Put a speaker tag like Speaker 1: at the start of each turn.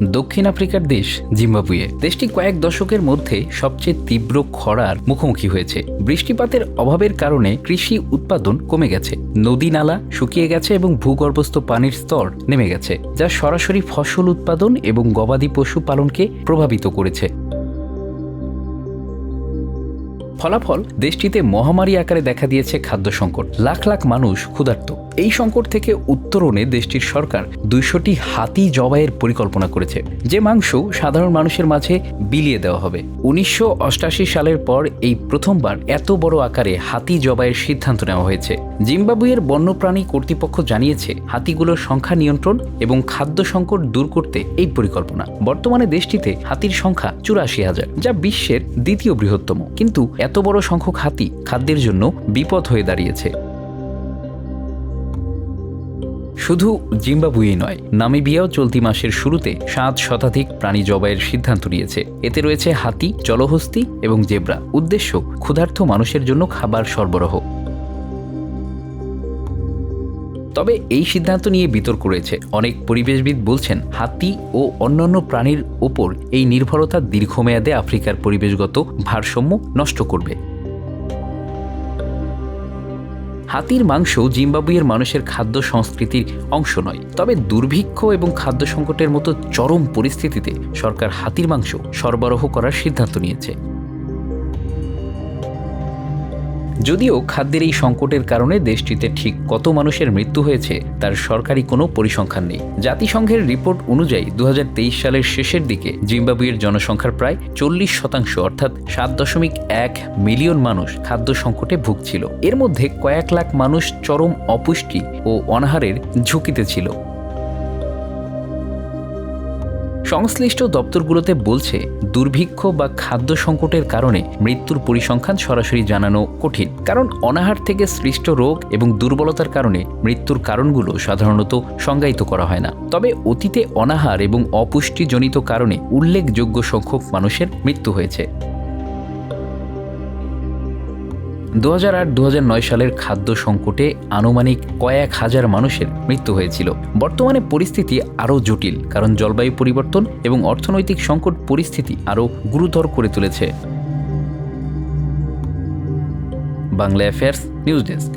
Speaker 1: দক্ষিণ আফ্রিকার দেশ জিম্বাবুয়ে। দেশটি কয়েক দশকের মধ্যে সবচেয়ে তীব্র খরার মুখোমুখি হয়েছে। বৃষ্টিপাতের অভাবের কারণে কৃষি উৎপাদন কমে গেছে, নদী নালা শুকিয়ে গেছে এবং ভূগর্ভস্থ পানির স্তর নেমে গেছে, যা সরাসরি ফসল উৎপাদন এবং গবাদি পশু পালনকে প্রভাবিত করেছে। ফলাফল, দেশটিতে মহামারী আকারে দেখা দিয়েছে খাদ্য সংকট। লাখ লাখ মানুষ ক্ষুধার্ত। এই সংকট থেকে উত্তরণে দেশটির সরকার 200টি হাতি জবাইয়ের পরিকল্পনা করেছে, যে মাংস সাধারণ মানুষের মাঝে বিলিয়ে দেওয়া হবে। 1988 সালের পর এই প্রথমবার এত বড় আকারে হাতি জবাইয়ের সিদ্ধান্ত নেওয়া হয়েছে। জিম্বাবুয়ের বন্যপ্রাণী কর্তৃপক্ষ জানিয়েছে, হাতিগুলোর সংখ্যা নিয়ন্ত্রণ এবং খাদ্য সংকট দূর করতে এই পরিকল্পনা। বর্তমানে দেশটিতে হাতির সংখ্যা 84,000, যা বিশ্বের দ্বিতীয় বৃহত্তম। কিন্তু এত বড় সংখ্যক হাতি খাদ্যের জন্য বিপদ হয়ে দাঁড়িয়েছে। শুধু জিম্বাবুয়েই নয়, নামিবিয়াও চলতি মাসের শুরুতে 7 শতাধিক প্রাণী জবাইয়ের সিদ্ধান্ত নিয়েছে। এতে রয়েছে হাতি, জলহস্তী এবং জেব্রা। উদ্দেশ্য, ক্ষুধার্ত মানুষের জন্য খাবার সরবরাহ। তবে এই সিদ্ধান্ত নিয়ে বিতর্ক রয়েছে। অনেক পরিবেশবিদ বলছেন, হাতি ও অন্যান্য প্রাণীর ওপর এই নির্ভরতা দীর্ঘমেয়াদে আফ্রিকার পরিবেশগত ভারসাম্য নষ্ট করবে। হাতির মাংস জিম্বাবুয়ের মানুষের খাদ্য সংস্কৃতির অংশ নয়। তবে দুর্ভিক্ষ এবং খাদ্য সংকটের মতো চরম পরিস্থিতিতে সরকার হাতির মাংস সরবরাহ করার সিদ্ধান্ত নিয়েছে। যদিও খাদ্যের এই সংকটের কারণে দেশটিতে ঠিক কত মানুষের মৃত্যু হয়েছে তার সরকারি কোনো পরিসংখ্যান নেই। জাতিসংঘের রিপোর্ট অনুযায়ী 2023 সালের শেষের দিকে জিম্বাবুয়ের জনসংখ্যার প্রায় 40% অর্থাৎ 7.1 মিলিয়ন মানুষ খাদ্য সংকটে ভুগছিল। এর মধ্যে কয়েক লাখ মানুষ চরম অপুষ্টি ও অনাহারের ঝুঁকিতে ছিল। সংশ্লিষ্ট দপ্তরগুলোতে বলছে, দুর্ভিক্ষ বা খাদ্য সংকটের কারণে মৃত্যুর পরিসংখ্যান সরাসরি জানানো কঠিন, কারণ অনাহার থেকে সৃষ্ট রোগ এবং দুর্বলতার কারণে মৃত্যুর কারণগুলো সাধারণত সংজ্ঞায়িত করা হয় না। তবে অতীতে অনাহার এবং অপুষ্টিজনিত কারণে উল্লেখযোগ্য সংখ্যক মানুষের মৃত্যু হয়েছে। 2008-2009 সালের খাদ্য সংকটে আনুমানিক কয়েক হাজার মানুষের মৃত্যু হয়েছিল। বর্তমানে পরিস্থিতি আরও জটিল, কারণ জলবায়ু পরিবর্তন এবং অর্থনৈতিক সংকট পরিস্থিতি আরও গুরুতর করে তুলেছে। Bangla affairs news desk.